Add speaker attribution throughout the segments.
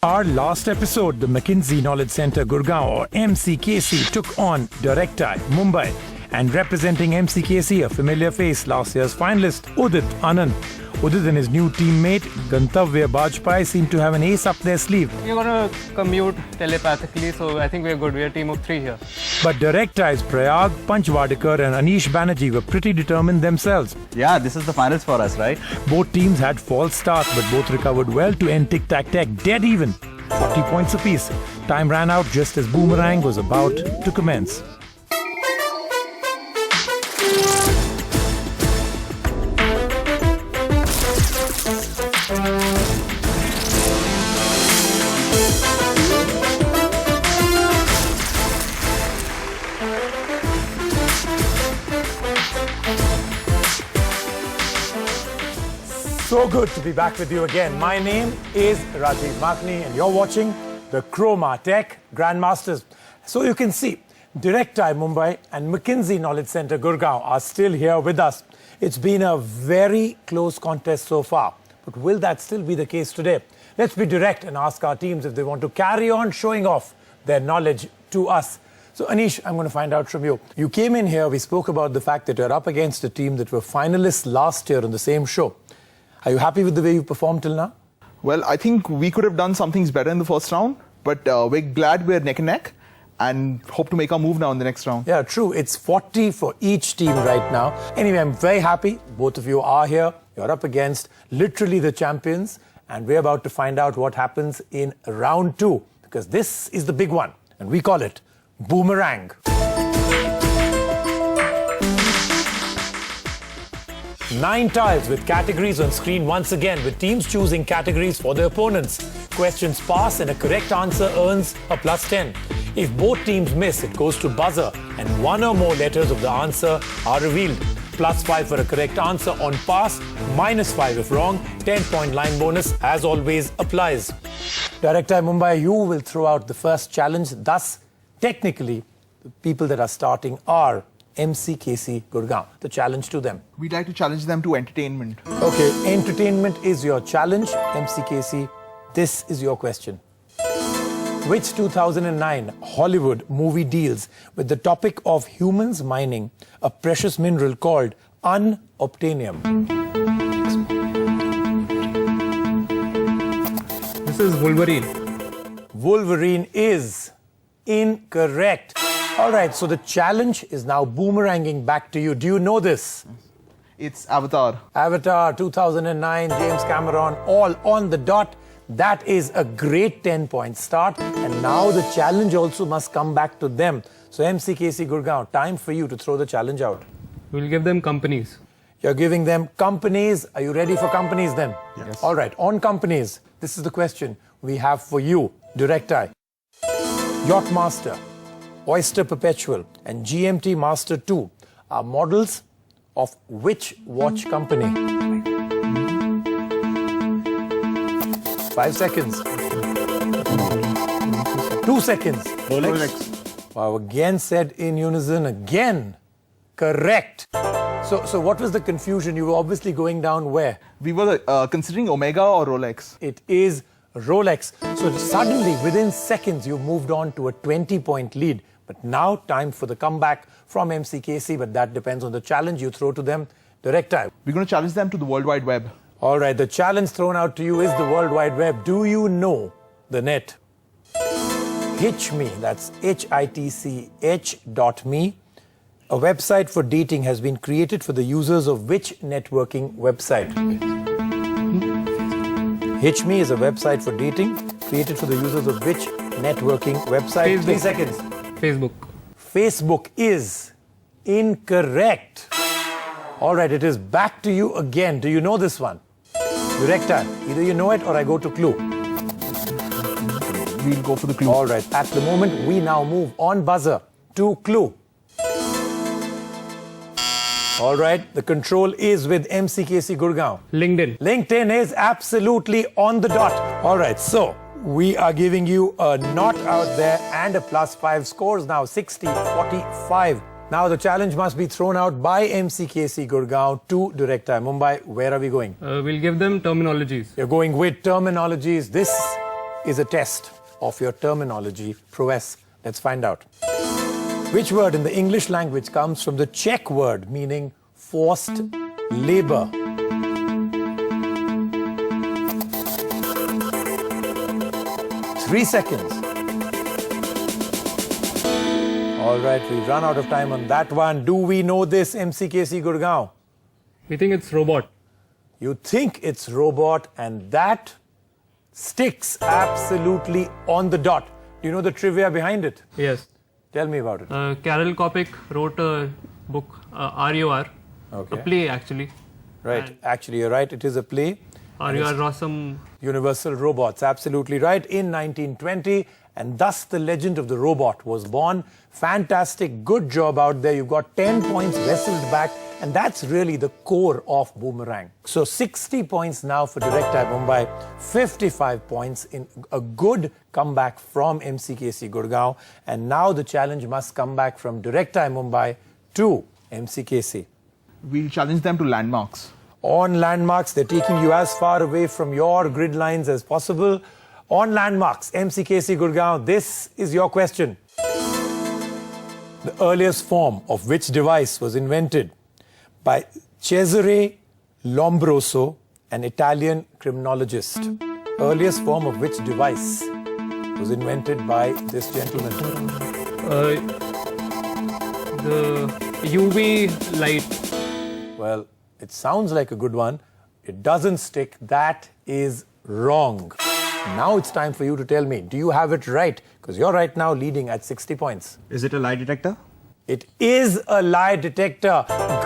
Speaker 1: Our last episode, the McKinsey Knowledge Center Gurgaon or MCKC took on Directi, Mumbai. And representing MCKC, a familiar face, last year's finalist, Udit Anand. Udit and his new teammate, Gantavya Bajpai, seem to have an ace up their sleeve.
Speaker 2: We're going to commute telepathically, so I think we're good. We're a team of 3 here.
Speaker 1: But Directi's Prayag, Panchwadikar and Anish Banerjee were pretty determined themselves.
Speaker 3: Yeah, this is the finals for us, right?
Speaker 1: Both teams had false starts, but both recovered well to end tic-tac-tac dead even. 40 points apiece. Time ran out just as Boomerang was about to commence. So good to be back with you again. My name is Rajiv Makni and you're watching the Chroma Tech Grandmasters. So you can see, Directi Mumbai and McKinsey Knowledge Center Gurgaon are still here with us. It's been a very close contest so far, but will that still be the case today? Let's be direct and ask our teams if they want to carry on showing off their knowledge to us. So Anish, I'm going to find out from you. You came in here, we spoke about the fact that you're up against a team that were finalists last year on the same show. Are you happy with the way you performed till now?
Speaker 4: Well, I think we could have done some things better in the first round, but we're glad we're neck and neck and hope to make our move now in the next round.
Speaker 1: Yeah, true. It's 40 for each team right now. Anyway, I'm very happy. Both of you are here. You're up against literally the champions, and we're about to find out what happens in round 2, because this is the big one, and we call it Boomerang. 9 tiles with categories on screen once again, with teams choosing categories for their opponents. Questions pass and a correct answer earns a +10. If both teams miss, it goes to buzzer and one or more letters of the answer are revealed. +5 for a correct answer on pass, -5 if wrong, 10-point line bonus as always applies. Directi Mumbai, you will throw out the first challenge. Thus, technically, the people that are starting are MCKC Gurgaon. The challenge to them.
Speaker 4: We'd like to challenge them to entertainment.
Speaker 1: Okay, entertainment is your challenge. MCKC, this is your question. Which 2009 Hollywood movie deals with the topic of humans mining a precious mineral called unobtainium?
Speaker 2: This is Wolverine.
Speaker 1: Wolverine is incorrect. All right, so the challenge is now boomeranging back to you. Do you know this?
Speaker 4: It's Avatar.
Speaker 1: Avatar 2009, James Cameron, all on the dot. That is a great 10-point start. And now the challenge also must come back to them. So MCKC Gurgaon, time for you to throw the challenge out.
Speaker 2: We'll give them companies.
Speaker 1: You're giving them companies. Are you ready for companies then?
Speaker 4: Yes.
Speaker 1: All right, on companies, this is the question we have for you, Directi. Yachtmaster, Oyster Perpetual and GMT Master 2 are models of which watch company? 5 seconds. 2 seconds.
Speaker 4: Rolex.
Speaker 1: Wow, again said in unison, again. Correct. So what was the confusion? You were obviously going down where?
Speaker 4: We were considering Omega or Rolex.
Speaker 1: It is Rolex. So suddenly, within seconds, you moved on to a 20-point lead. But now, time for the comeback from MCKC, but that depends on the challenge you throw to them. Directi.
Speaker 4: We're going to challenge them to the World Wide Web.
Speaker 1: All right, the challenge thrown out to you is the World Wide Web. Do you know the net? HitchMe, that's HITCH.me. A website for dating has been created for the users of which networking website? HitchMe is a website for dating created for the users of which networking website?
Speaker 2: Facebook.
Speaker 1: 3 seconds.
Speaker 2: Facebook.
Speaker 1: Facebook is incorrect. All right, it is back to you again. Do you know this one? Directi, either you know it or I go to clue.
Speaker 4: We'll go for the clue.
Speaker 1: All right, at the moment, we now move on buzzer to clue. All right, the control is with MCKC Gurgaon.
Speaker 2: LinkedIn.
Speaker 1: LinkedIn is absolutely on the dot. All right, so we are giving you a not out there and a +5 scores now, 60-45. Now the challenge must be thrown out by MCKC Gurgaon to Directi Mumbai. Where are we going?
Speaker 2: We'll give them terminologies.
Speaker 1: You're going with terminologies. This is a test of your terminology prowess. Let's find out. Which word in the English language comes from the Czech word meaning forced labor? Three seconds. All right, we've run out of time on that one. Do we know this, MCKC Gurgaon?
Speaker 2: We think it's robot.
Speaker 1: You think it's robot, and that sticks absolutely on the dot. Do you know the trivia behind it?
Speaker 2: Yes.
Speaker 1: Tell me about it.
Speaker 2: Carol Kopic wrote a book, RUR,
Speaker 1: Okay.
Speaker 2: a play actually.
Speaker 1: Right, actually you're right, it is a play.
Speaker 2: RUR Rossum.
Speaker 1: Universal Robots, absolutely right, in 1920, and thus the legend of the robot was born. Fantastic, good job out there. You've got 10 points wrestled back, and that's really the core of Boomerang. So 60 points now for Directi Mumbai, 55 points in a good comeback from MCKC Gurgaon, and now the challenge must come back from Directi Mumbai to MCKC.
Speaker 4: We'll challenge them to landmarks.
Speaker 1: On landmarks, they're taking you as far away from your grid lines as possible. On landmarks, MCKC Gurgaon, this is your question. The earliest form of which device was invented by Cesare Lombroso, an Italian criminologist? Earliest form of which device was invented by this gentleman?
Speaker 2: The UV light.
Speaker 1: Well, it sounds like a good one. It doesn't stick. That is wrong. Now it's time for you to tell me, do you have it right? Because you're right now leading at 60 points.
Speaker 3: Is it a lie detector?
Speaker 1: It is a lie detector.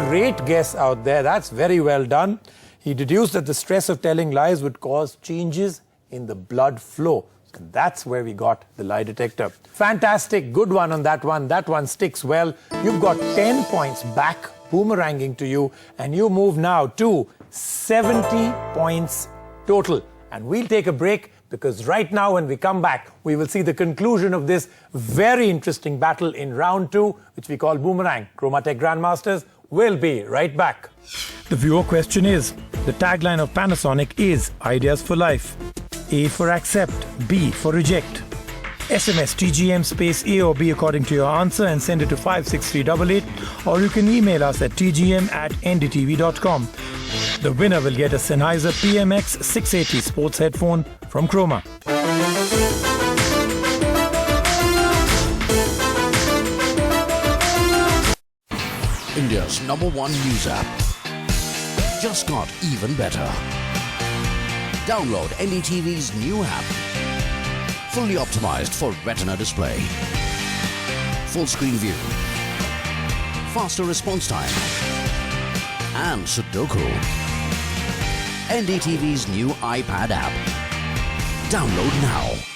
Speaker 1: Great guess out there. That's very well done. He deduced that the stress of telling lies would cause changes in the blood flow. And that's where we got the lie detector. Fantastic. Good one on that one. That one sticks well. You've got 10 points back, boomeranging to you. And you move now to 70 points total. And we'll take a break, because right now when we come back, we will see the conclusion of this very interesting battle in round 2, which we call Boomerang. Chromatech Grandmasters will be right back. The viewer question is, the tagline of Panasonic is Ideas for Life. A for accept, B for reject. SMS TGM space A or B according to your answer and send it to 56388, or you can email us at tgm@ndtv.com. The winner will get a Sennheiser PMX 680 sports headphone from Chroma.
Speaker 5: India's #1 news app just got even better. Download NDTV's new app. Fully optimized for retina display. Full screen view. Faster response time. And Sudoku. NDTV's new iPad app. Download now.